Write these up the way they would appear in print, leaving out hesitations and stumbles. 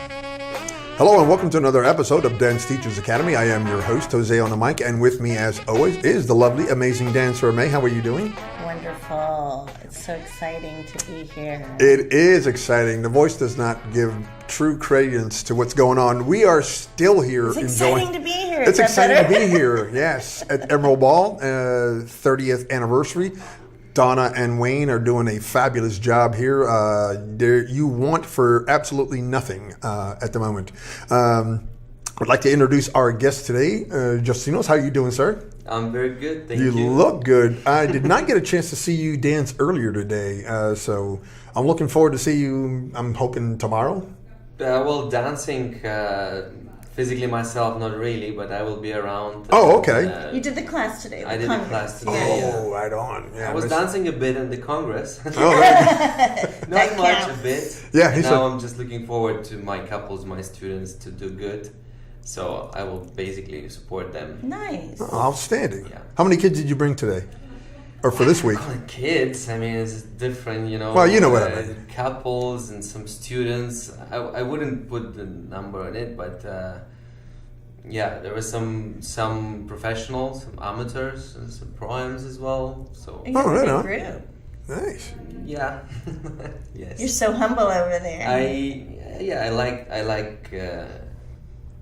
Hello and welcome to another episode of Dance Teachers Academy. I am your host, Jose on the mic, and with me as always is the lovely, amazing dancer May. How are you doing? Wonderful. It's so exciting to be here. It is exciting. The voice does not give true credence to what's going on. We are still here It's enjoying. exciting to be here. It's Is that exciting better? to be here, yes, at Emerald Ball, 30th anniversary. Donna and Wayne are doing a fabulous job here. You want for absolutely nothing at the moment. I'd like to introduce our guest today, Justinas. How are you doing, sir? I'm very good, thank you. You look good. I did not get a chance to see you dance earlier today, so I'm looking forward to see you, I'm hoping, tomorrow. Well, dancing physically myself, not really, but I will be around. Oh, okay. You did the class today. I did Congress. the class today. Oh, Yeah. right on. Yeah, I was dancing a bit in the Congress. Oh, right. Not That much, counts. a bit. Yeah, And he now said- I'm just looking forward to my couples, my students to do good. So I will basically support them. Nice. Outstanding. Yeah. How many kids did you bring today? Or for this week? Call it kids. I mean, it's different, you know. Well, you know what I mean. Couples and some students. I wouldn't put the number on it, but yeah, there were some professionals, some amateurs, and some pro-ams as well. So You're Oh, a right big on. group. Nice. yeah, yes. You're so humble over there.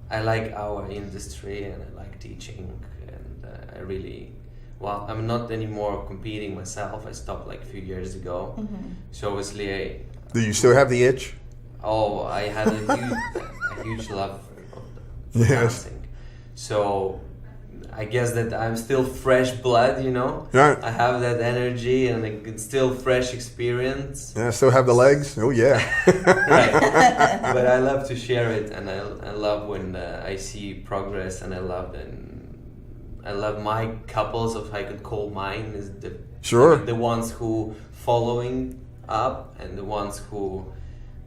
I like our industry and I like teaching and I really. Well, I'm not anymore competing myself. I stopped like a few years ago. Mm-hmm. So obviously, Do you still have the itch? I had a huge love of Yes. dancing. So I guess that I'm still fresh blood, you know. Right. I have that energy and it's still fresh experience. Yeah, still have the legs? Oh, yeah. Right. But I love to share it, and I love when I see progress, and I love my couples, if I could call mine, is the ones who following up and the ones who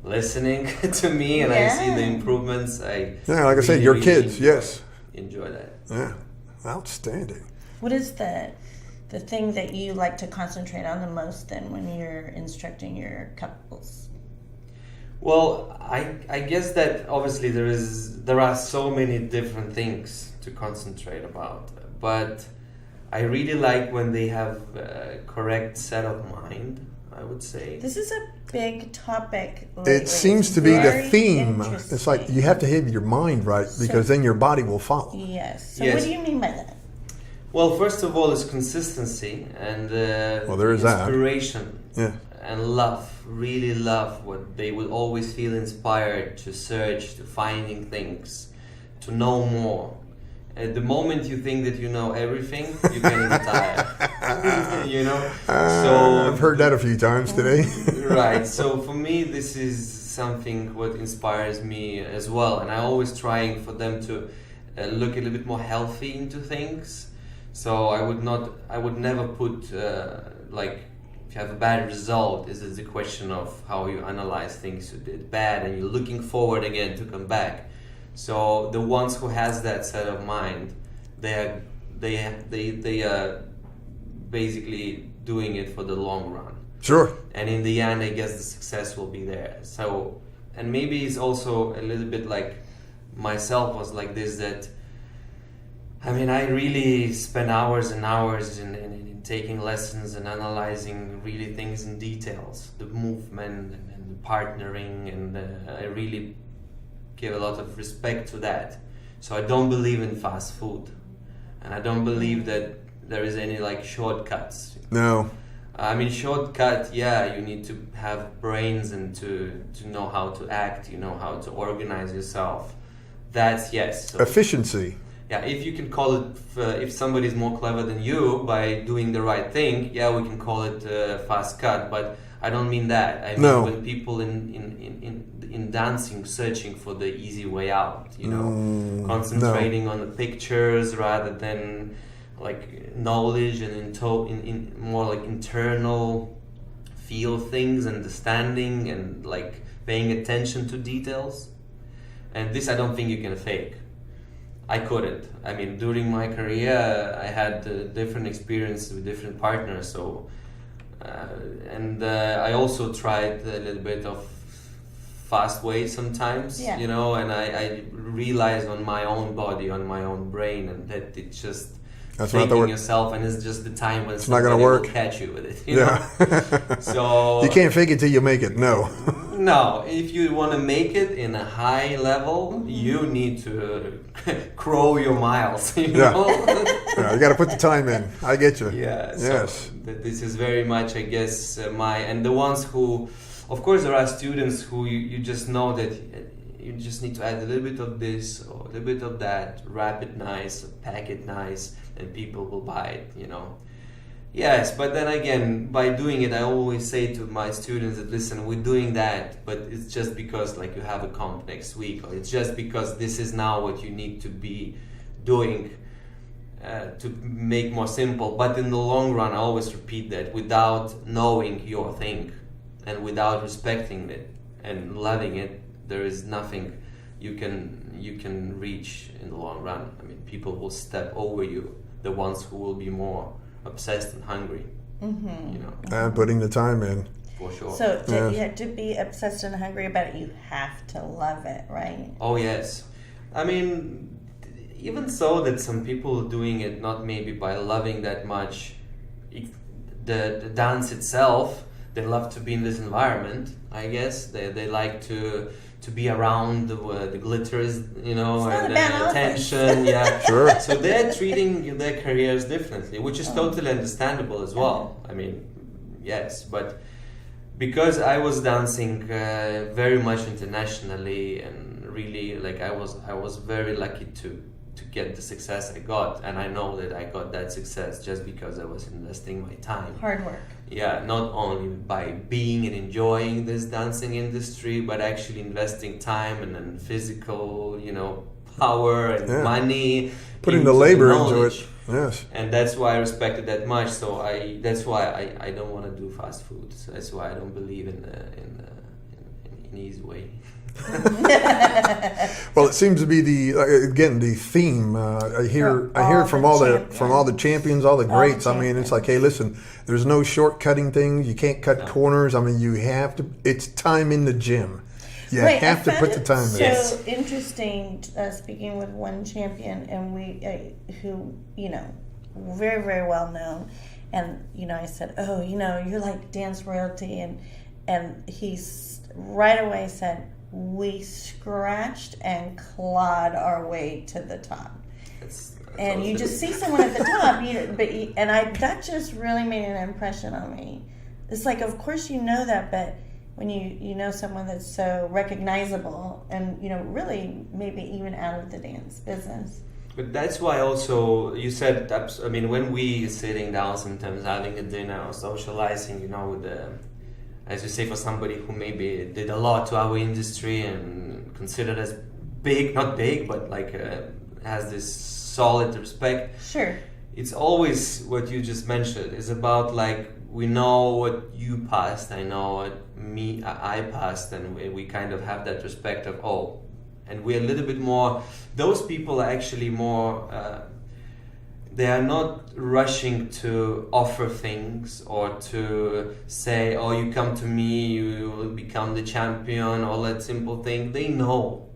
listening to me, and I see the improvements. Yeah, like I said, your kids, yes. Enjoy that. Yeah, outstanding. What is the thing that you like to concentrate on the most then when you're instructing your couples? Well, I guess that obviously there are so many different things to concentrate about, but I really like when they have a correct set of mind, I would say. This is a big topic lately. It seems to be the Very theme. It's like interesting. you have to have your mind right because then your body will follow. Yes. So Yes. what do you mean by that? Well, first of all, is consistency and Well, there is that. inspiration Yeah. and love. Really love what they will always feel inspired to search, to finding things, to know more. At the moment you think that you know everything, you're getting tired. You know. So I've heard that a few times today. right. So for me, this is something what inspires me as well, and I always trying for them to look a little bit more healthy into things. So I would never put like if you have a bad result, is it a question of how you analyze things you did bad, and you're looking forward again to come back. So the ones who has that set of mind, they are basically doing it for the long run. Sure. And in the end, I guess the success will be there. So, and maybe it's also a little bit like myself was like this, that I mean, I really spend hours and hours in taking lessons and analyzing really things in details, the movement and the partnering, and I really give a lot of respect to that. So I don't believe in fast food, and I don't believe that there is any like shortcuts. No. I mean, shortcut, yeah, you need to have brains and to know how to act, you know, how to organize yourself. That's yes. So, Efficiency. yeah, if you can call it, if somebody is more clever than you by doing the right thing, yeah, we can call it fast cut. But I don't mean that. I mean No. when people in dancing searching for the easy way out, you know, concentrating on the pictures rather than like knowledge and in more like internal feel things, understanding and like paying attention to details. And this I don't think you can fake. I couldn't. I mean, during my career, I had different experiences with different partners. So, and I also tried a little bit of fast way sometimes, Yeah. you know, and I realize on my own body, on my own brain, and that it's just That's not the faking word. yourself, and it's just the time when It's not gonna somebody will work. catch you with it, you know? Yeah. So You can't fake it till you make it. No. no, if you want to make it in a high level, you need to crow your miles, you Yeah. know? Yeah, you got to put the time in. I get you. Yeah, so Yes. this is very much, I guess, and the ones who, of course, there are students who you just know that you just need to add a little bit of this or a little bit of that, wrap it nice, pack it nice, and people will buy it, you know. Yes, but then again, by doing it, I always say to my students that, listen, we're doing that, but it's just because like you have a comp next week, or it's just because this is now what you need to be doing to make more simple. But in the long run, I always repeat that without knowing your thing and without respecting it and loving it, there is nothing you can reach in the long run. I mean, people will step over you, the ones who will be more obsessed and hungry, you know, And putting the time in. for sure. So to be obsessed and hungry about it, you have to love it, right? Oh yes, I mean, even so that some people are doing it not maybe by loving that much the dance itself. They love to be in this environment. I guess they like to be around the glitters, you know, It's not and a bad the office. attention. Yeah, Sure. So they're treating their careers differently, which is totally understandable as well. I mean, yes, but because I was dancing very much internationally and really like I was very lucky to get the success I got, and I know that I got that success just because I was investing my time. Hard work. Yeah, not only by being and enjoying this dancing industry, but actually investing time and then physical, you know, power and Yeah. money. Putting into the labor into knowledge. it. Yes. And that's why I respect it that much. So that's why I don't want to do fast food. So that's why I don't believe in an easy way. Well, it seems to be the theme. I hear it from all the champions, all the greats. I mean, it's like, hey, listen, there's no shortcutting things. You can't cut corners. I mean, you have to. It's time in the gym. You Right, have I to found put the it time in. So interesting. Speaking with one champion, and who very, very well known, and I said, oh, you're like dance royalty, and he right away said, we scratched and clawed our way to the top. That's And you just see someone at the top, that just really made an impression on me. It's like, of course you know that, but when you know someone that's so recognizable and really maybe even out of the dance business. But that's why also you said, I mean, when we sitting down sometimes having a dinner or socializing, with the, as you say, for somebody who maybe did a lot to our industry and considered as big, not big, but like has this solid respect. Sure. It's always what you just mentioned. It's about like, we know what you passed, I know what I passed, and we kind of have that respect of, and we're a little bit more, those people are actually more, they are not rushing to offer things or to say, you come to me, you will become the champion, all that simple thing. They know.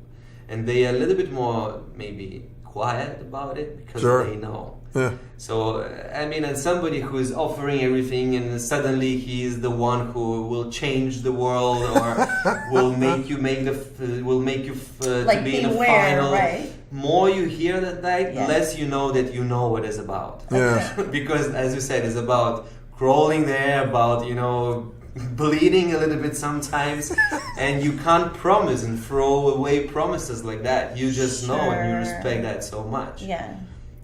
And they are a little bit more maybe quiet about it because they know. Yeah. So, I mean, and somebody who is offering everything and suddenly he is the one who will change the world or will make you like to be in a final. Right? More you hear that night, Yeah. less you know that you know what it's about. Yeah. Because, as you said, it's about crawling there, about, bleeding a little bit sometimes, and you can't promise and throw away promises like that. You just know and you respect that so much. Yeah.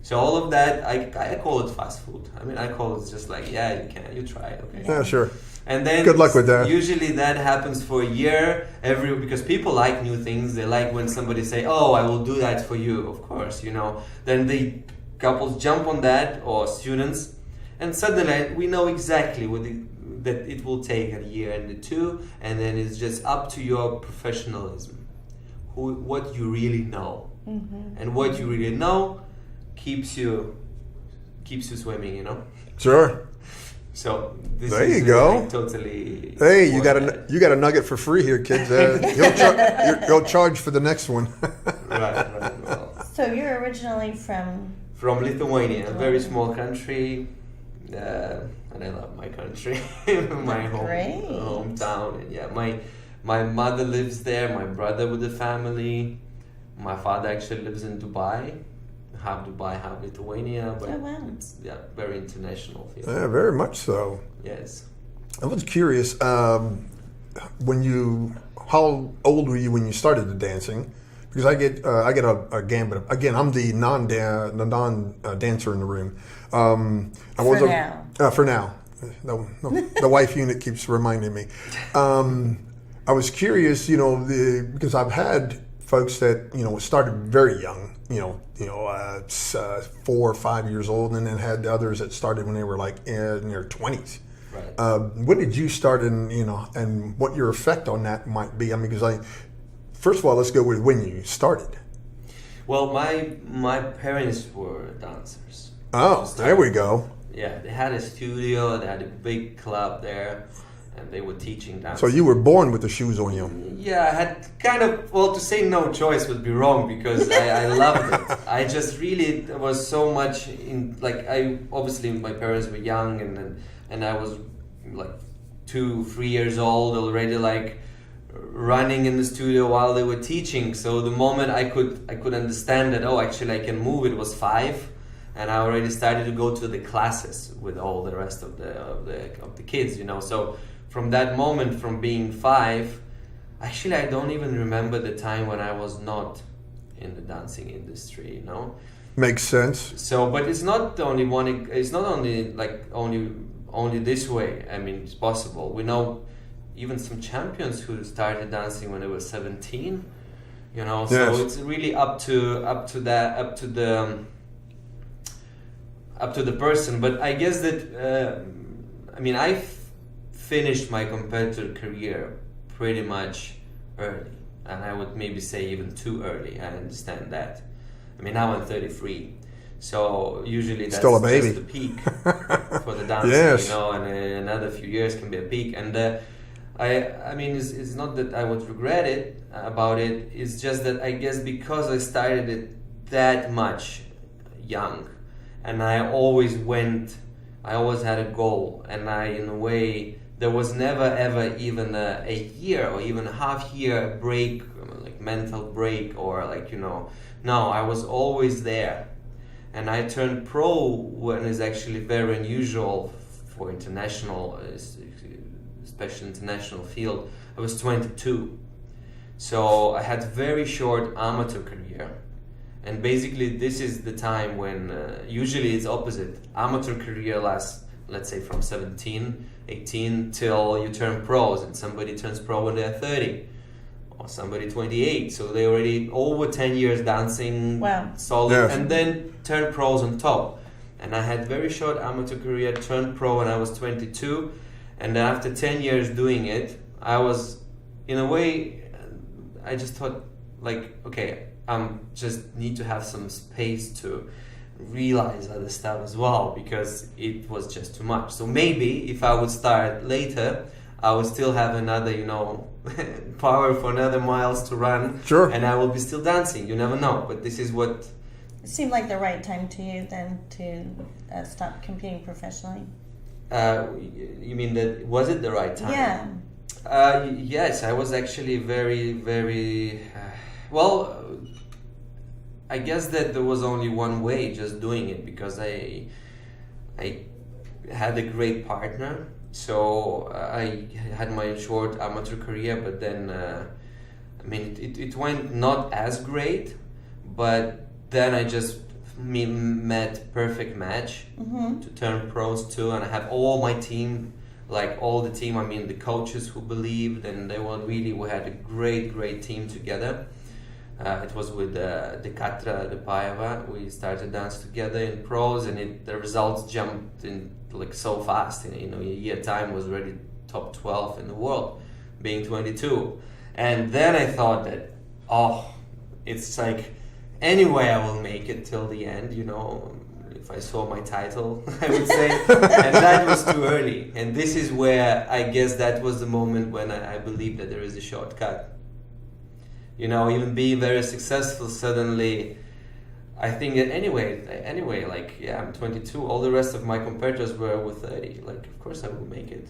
So all of that, I call it fast food. I mean, I call it just like, you try it, okay. Yeah, sure. And then Good luck with that. Usually that happens for a year, because people like new things. They like when somebody say, I will do that for you, of course, Then couples jump on that, or students, and suddenly we know exactly that it will take a year and two, and then it's just up to your professionalism, what you really know. Mm-hmm. And what you really know keeps you swimming, Sure. So this there is you go. like, totally. Hey, you got a nugget for free here, kids. You'll charge for the next one. Right. Well, So you're originally from Lithuania, a very small country, and I love my country, my hometown. And yeah, my mother lives there. My brother with the family. My father actually lives in Dubai. Half Dubai, half Lithuania, but it's very international field. Yeah, very much so. Yes. I was curious, how old were you when you started the dancing? Because I get a gambit. Again, I'm the non-dancer in the room. For now. No, the wife unit keeps reminding me. I was curious, because I've had folks that started very young, 4 or 5 years old, and then had others that started when they were like in their 20s. Right. When did you start, and what your effect on that might be? I mean, because first of all, let's go with when you started. Well, my parents were dancers. Oh, there we go. Yeah, they had a studio, they had a big club there, and they were teaching dance. So you were born with the shoes on you. Yeah, I had to say no choice would be wrong, because I loved it. I just really was so much obviously my parents were young, and I was like 2-3 years old already, like running in the studio while they were teaching. So the moment I could understand that, actually I can move, it was 5. And I already started to go to the classes with all the rest of the kids, So from that moment, from being 5, actually I don't even remember the time when I was not in the dancing industry, Makes sense. So, but it's not the only one. It's not only this way. I mean, it's possible. We know even some champions who started dancing when they were 17. So yes. It's really up to the person. But I guess that I finished my competitor career pretty much early, and I would maybe say even too early. I understand that. Now I'm 33, so usually that's still a baby. Just the peak for the dancing. Yes. And another few years can be a peak. And it's not that I would regret it about it. It's just that I guess because I started it that much young, and I always had a goal, and in a way, there was never ever even a year or even a half year break, like mental break, or no, I was always there. And I turned pro when it's actually very unusual for international, especially international field. I was 22. So I had very short amateur career. And basically this is the time when, usually it's opposite. Amateur career lasts, let's say from 17, 18 till you turn pros, and somebody turns pro when they're 30. Or somebody 28, so they already over 10 years dancing. Wow. Solid. Yes. And then turn pros on top. And I had very short amateur career, turned pro when I was 22, and then after 10 years doing it, I was, in a way, I just thought, okay, just need to have some space to realize other stuff as well, because it was just too much. So maybe if I would start later, I would still have another, power for another miles to run. Sure. And I will be still dancing. You never know. But this is what... It seemed like the right time to you then to stop competing professionally. You mean that, was it the right time? Yeah. Yes, I was actually very, very... I guess that there was only one way, just doing it, because I had a great partner. So I had my short amateur career, but then it went not as great, but then I just met perfect match to turn pros too, and I have all my team, the coaches who believed, and we had a great team together. It was with Dekatra Depayeva. We started dance together in pros, and the results jumped in so fast. In a year time was already top 12 in the world, being 22. And then I thought that, it's like, anyway I will make it till the end, if I saw my title, I would say, and that was too early. And this is where I guess that was the moment when I believed that there is a shortcut. You know, even being very successful, suddenly, I think that anyway, like, yeah, I'm 22, all the rest of my competitors were over 30. Like, of course I will make it.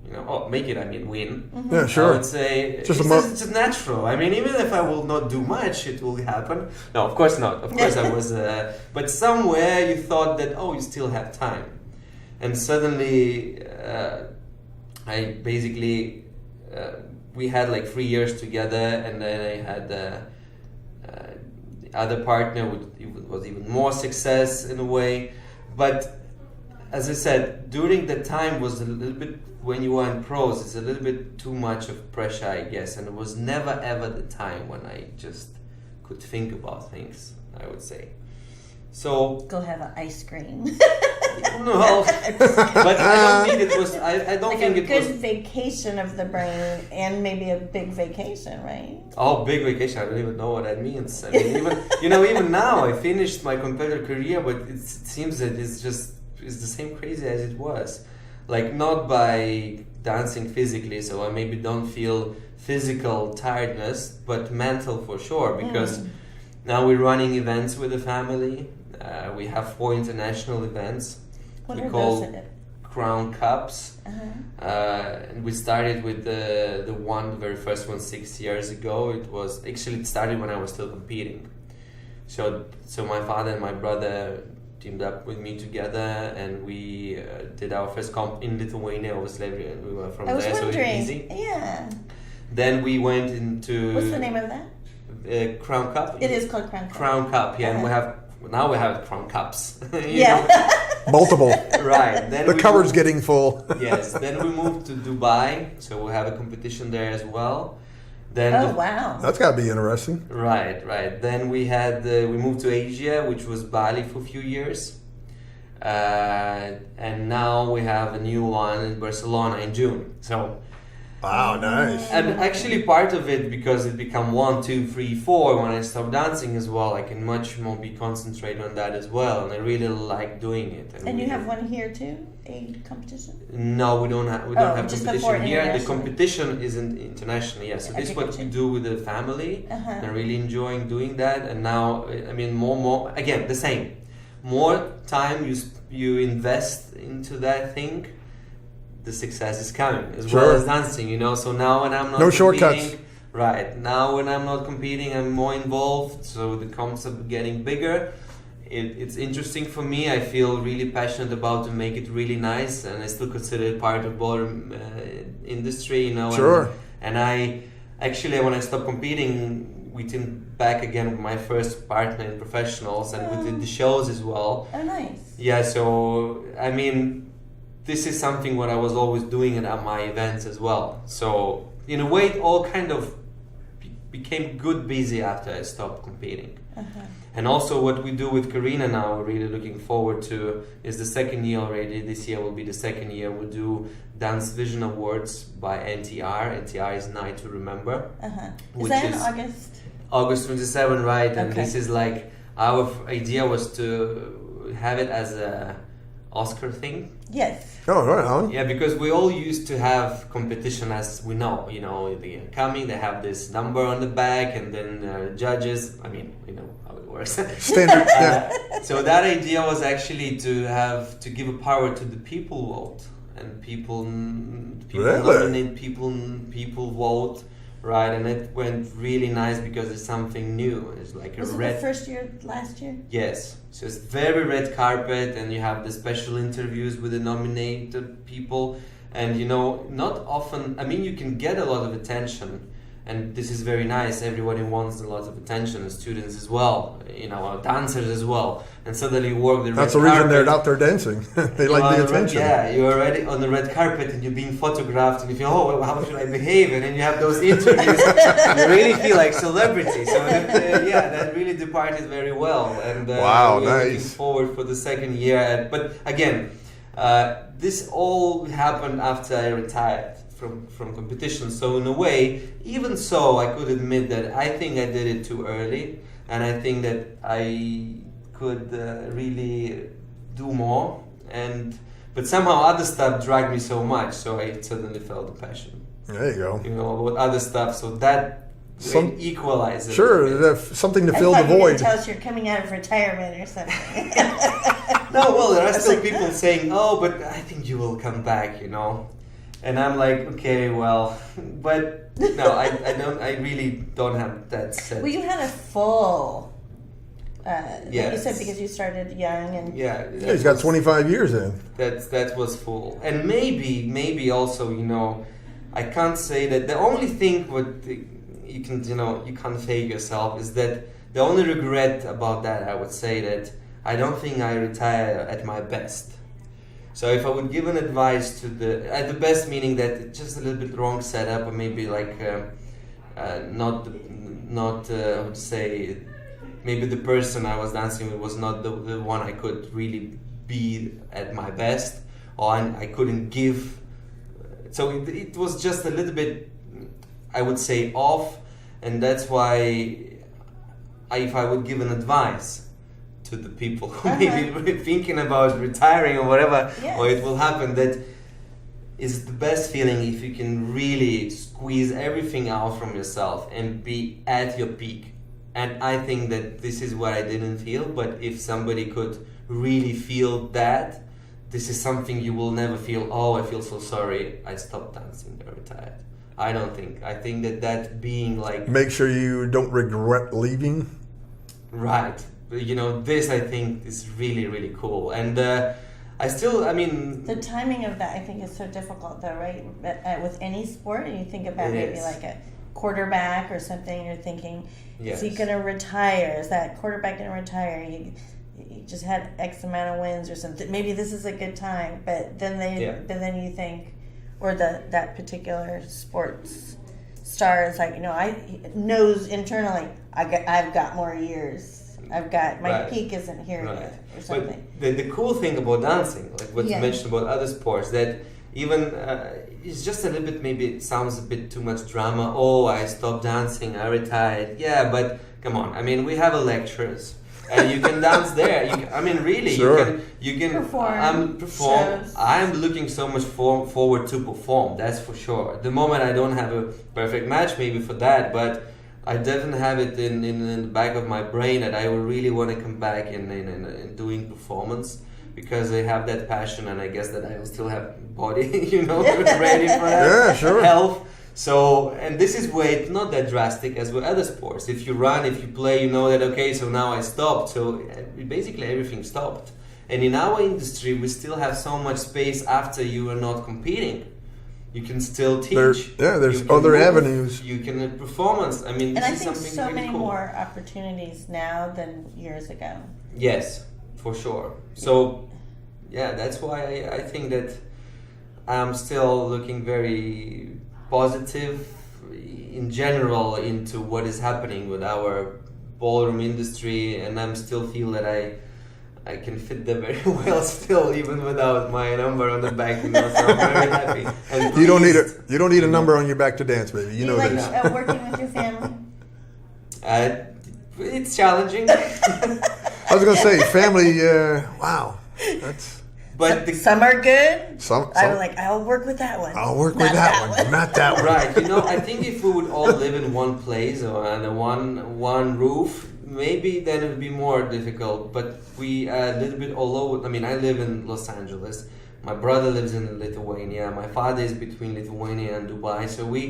You know, make it, I mean, win. Mm-hmm. Yeah, sure. I would say it's just natural. I mean, even if I will not do much, it will happen. No, of course not. Of course I was, but somewhere you thought that, you still have time. And suddenly, I basically, we had like 3 years together, and then I had the other partner was even more success in a way. But as I said, during the time was a little bit, when you are in pros, it's a little bit too much of pressure, I guess, and it was never ever the time when I just could think about things, I would say. So Go have an ice cream. no, but I don't think it was. I don't like think a it good was. vacation of the brain, and maybe a big vacation, right? Oh, big vacation! I don't even know what that means. I mean, even now, I finished my competitor career, but it seems that it's the same crazy as it was. Like, not by dancing physically, so I maybe don't feel physical tiredness, but mental for sure, because now we're running events with the family. We have 4 international events. What we are call those? Crown Cups. Uh-huh. And we started with the very first one 6 years ago. It started when I was still competing. So my father and my brother teamed up with me together, and we did our first comp in Lithuania, obviously, and we were from there, so it was easy. Yeah. Then we went into... What's the name of that? Crown Cup. It is called Crown Cup. Crown Cup, yeah, Uh-huh. and we have Crown Cups. Yeah. Multiple. Right. Then The cupboard's getting full. Yes. Then we moved to Dubai, so we have a competition there as well. Then Wow. That's got to be interesting. Right. Then we moved to Asia, which was Bali for a few years, and now we have a new one in Barcelona in June. So, Wow, nice. and actually part of it, because it became 1, 2, 3, 4 when I stopped dancing as well, I can much more be concentrated on that as well, and I really like doing it. And you have one here too, a competition? No, we don't have just the 4 competition here. The internationally. competition isn't international, yes. So this is what we do with the family. Uh-huh. And I'm really enjoying doing that. And now, I mean, more again, the same. More time you invest into that thing, the success is coming as well as dancing. So now when I'm not competing, shortcuts. Right now when I'm not competing, I'm more involved. So the comps are getting bigger. It's interesting for me. I feel really passionate about to make it really nice, and I still consider it part of ballroom industry, Sure. And I actually, when I stopped competing, we teamed back again with my first partner in professionals, and we did the shows as well. Oh, nice. Yeah, so I mean, this is something what I was always doing at my events as well. So in a way, it all kind of became good busy after I stopped competing. Uh-huh. And also what we do with Karina now, we're really looking forward to, is the second year already. This year will be the second year. We'll do Dance Vision Awards by NTR. NTR is Night to Remember. Uh-huh. Which Is that in is August? August 27, right? And Okay. this is like, our idea was to have it as a Oscar thing. Yes. Oh, right on. Yeah, because we all used to have competition, as we know. They are coming, they have this number on the back, and then judges. I mean, we know how it works. Standard. Yeah. So that idea was actually to give a power to the people vote, and people Really? nominate, people vote, right? And it went really nice because it's something new. It's like Was a it red. the first year last year? Yes, so it's very red carpet, and you have the special interviews with the nominated people, and not often. I mean, you can get a lot of attention, and this is very nice. Everybody wants a lot of attention, the students as well, dancers as well, and suddenly you work the red That's the reason carpet. they're out there dancing. They like the attention. You're already on the red carpet and you're being photographed, and you feel, well, how should I behave? And then you have those interviews. You really feel like celebrity. So that really departed very well. And Wow, we're looking nice. forward for the second year. But again, this all happened after I retired from competition. So in a way, even so, I could admit that I think I did it too early, and I think that I could really do more, but somehow other stuff dragged me so much, so I suddenly felt the passion. There you go. You know, about other stuff, so that equalizes. Sure, that's something to I fill the thought you were void. gonna tell us you're coming out of retirement or something. No, well, there are still like, people saying, "Oh, but I think you will come back," you know, and I'm like, okay, well, but no, I don't. I really don't have that set. Well, you had a full. Like you Yes. said, because you started young and Yeah, Yeah, he's got 25 years in. that was full, and maybe also, you know, I can't say that the only thing you can't fake yourself is that the only regret about that, I would say that I don't think I retire at my best. So if I would give an advice to at the best, meaning that it's just a little bit wrong setup, or maybe like not I would say maybe the person I was dancing with was not the one I could really be at my best, or I couldn't give. So it was just a little bit, I would say, off, and that's why if I would give an advice to the people who may be thinking about retiring or whatever, Yes. or it will happen, that is the best feeling if you can really squeeze everything out from yourself and be at your peak. And I think that this is what I didn't feel, but if somebody could really feel that, this is something you will never feel, oh, I feel so sorry, I stopped dancing, I retired. I don't think. I think that being like... Make sure you don't regret leaving. Right. You know, this I think is really, really cool. And I mean... the timing of that, I think, is so difficult, though, right? With any sport, and you think about It maybe is. like a quarterback or something, you're thinking, Yes. is he going to retire? Is that quarterback going to retire? He just had X amount of wins or something. Maybe this is a good time, but then then you think, or that particular sports star is like, I knows internally, I've got more years. I've got my Right. peak isn't here yet or something. But the cool thing about dancing, like what Yeah. you mentioned about other sports, that even it's just a little bit, maybe it sounds a bit too much drama. Oh, I stopped dancing, I retired. Yeah, but come on. I mean, we have lectures, and you can dance there. Really, Sure. you can Perform, perform. shows. I'm looking so much forward to perform. That's for sure. At the moment, I don't have a perfect match, maybe for that, but I definitely have it in the back of my brain that I would really want to come back in doing performance, because I have that passion, and I guess that I will still have body, ready for that. Yeah, sure. Health. So, and this is where it's not that drastic as with other sports. If you run, if you play, you know that, okay, so now I stopped. So basically everything stopped. And in our industry, we still have so much space after you are not competing. You can still teach. There's You can other move, avenues. You can performance. I mean, this And I is think something so really many cool. more opportunities now than years ago. Yes, for sure. So, yeah, that's why I think that I'm still looking very positive in general into what is happening with our ballroom industry, and I'm still feel that I can fit there very well still, even without my number on the back. So I'm very happy. And You don't pleased. need a number on your back to dance, baby. You know like this. working with your family? It's challenging. I was gonna say family. Wow, that's But Some are good. some. I was like, I'll work with that one. I'll work with that one, not that one. Right, I think if we would all live in one place or under one roof, maybe then it would be more difficult. But we are a little bit all over. I mean, I live in Los Angeles. My brother lives in Lithuania. My father is between Lithuania and Dubai. So we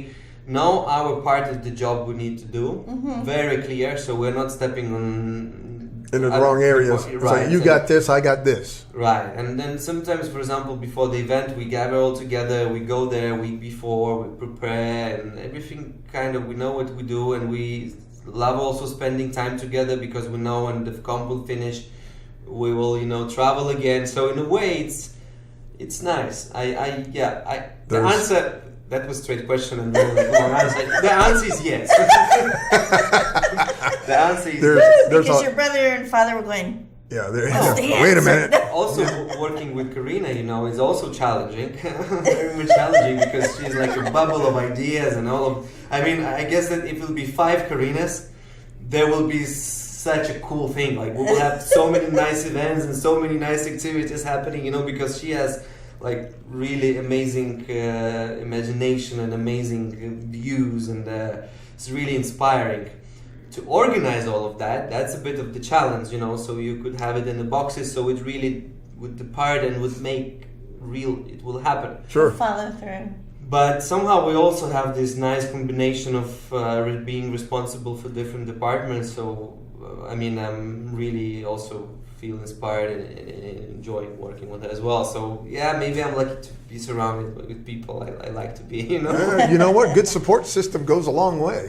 know our part of the job we need to do. Very clear. So we're not stepping on In the wrong areas. Right. So you got this, I got this. Right, and then sometimes, for example, before the event, we gather all together, we go there a week before, we prepare, and everything kind of, we know what we do, and we love also spending time together, because we know when the comp will finish, we will, travel again. So in a way, it's nice. The answer, that was a straight question and long answer. The answer is yes. The answer is yes. Because your brother and father were going, Yeah, Wait a minute. Also, working with Karina, is also challenging. Very much challenging, because she's like a bubble of ideas and all of. I mean, I guess that if it will be 5 Karinas, there will be such a cool thing. Like we will have so many nice events and so many nice activities happening, because she has like really amazing imagination and amazing views, and it's really inspiring. To organize all of that, that's a bit of the challenge, so you could have it in the boxes, so it really would depart and would make it will happen. Sure. Follow through. But somehow we also have this nice combination of being responsible for different departments. So, I'm really also feel inspired and enjoying working with it as well. So, yeah, maybe I'm lucky to be surrounded with people I like to be, You know what? Good support system goes a long way.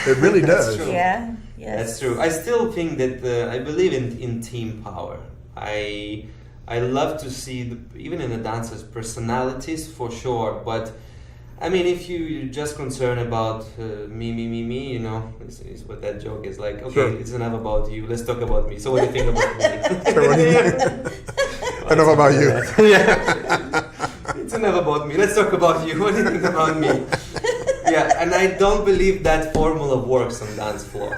It really does. True. Yeah. Yes. That's true. I still think that I believe in team power. I love to see, even in the dancers, personalities for sure, but if you're just concerned about me, is what that joke is like. Okay, Sure. It's enough about you. Let's talk about me. So what do you think about me? Enough about you. Yeah. It's enough about me. Let's talk about you. What do you think about me? Yeah, and I don't believe that formula works on dance floor.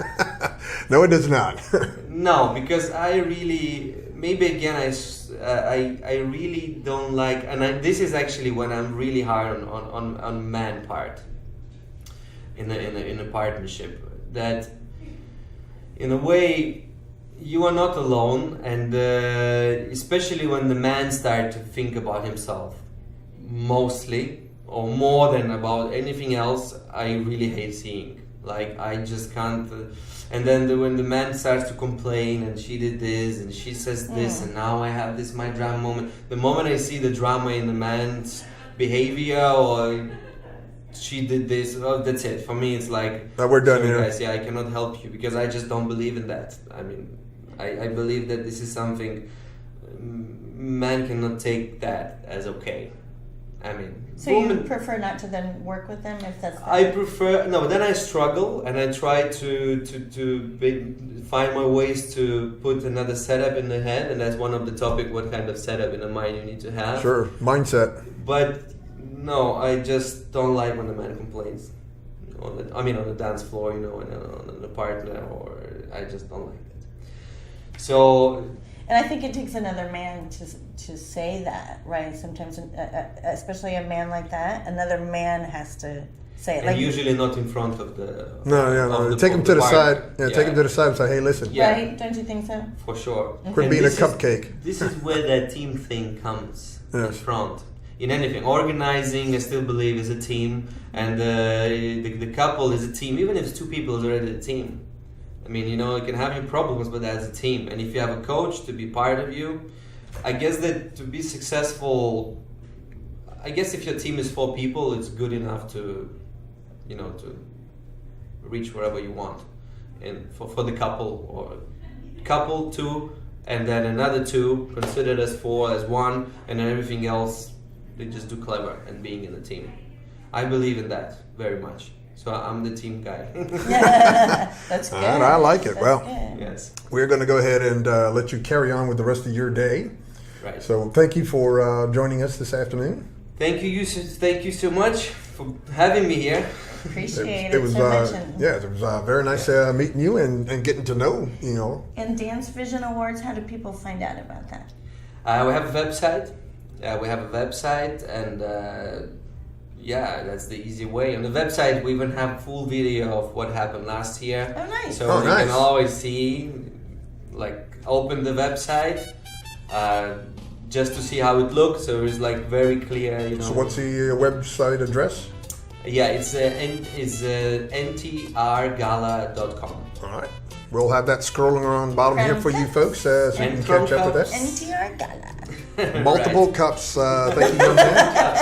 No, it does not. No, because I really, maybe again, I really don't like, and this is actually when I'm really hard on man part in a partnership, that in a way you are not alone, and especially when the man starts to think about himself mostly or more than about anything else, I really hate seeing. Like I just can't. And then when the man starts to complain, and she did this, and she says this, and now I have this my drama moment. The moment I see the drama in the man's behavior, or she did this, that's it. For me, it's like, we're done sorry here. guys, I cannot help you because I just don't believe in that. I believe that this is something man cannot take that as okay. So you prefer not to then work with them if that's... I prefer... No, then I struggle and I try to find my ways to put another setup in the head, and that's one of the topic, what kind of setup in the mind you need to have. Sure, mindset. But no, I just don't like when the man complains. On the dance floor, and on the partner, or I just don't like that. So... And I think it takes another man to say that, right? Sometimes, especially a man like that, another man has to say it. And usually not in front of the... No. Take him to the side. Yeah, take him to the side and say, hey, listen. Yeah. Right? Don't you think so? For sure. Quit being a cupcake. This is where that team thing comes in Yes. front. In anything. Organizing, I still believe, is a team. And the couple is a team. Even if it's two people, it's already a team. You can have your problems, but as a team. And if you have a coach to be part of you, I guess that to be successful, if your team is 4 people, it's good enough to reach wherever you want. And for the couple, or couple, 2, and then another 2, considered as 4, as 1, and then everything else, they just do clever and being in a team. I believe in that very much. So I'm the team guy. That's good. I like it. Well, Yes. we're going to go ahead and let you carry on with the rest of your day. Right. So thank you for joining us this afternoon. Thank you so much for having me here. Appreciate It was so much. it was very nice meeting you and getting to know And Dance Vision Awards, how do people find out about that? We have a website. And that's the easy way. On the website, we even have full video of what happened last year. Oh, nice. So you nice. can always see, open the website just to see how it looks. So it's very clear, So what's the website address? Yeah, it's ntrgala.com. All right. We'll have that scrolling around bottom here for you folks so you can catch up with that. NTR Gala. Multiple cups. Thank you, young man.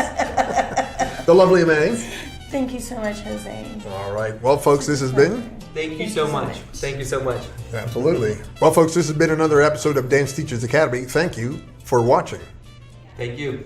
The lovely May. Thank you so much, Jose. All right. Well, folks, this has been... Thank you so much. Thank you so much. Absolutely. Well, folks, this has been another episode of Dance Teachers Academy. Thank you for watching. Thank you.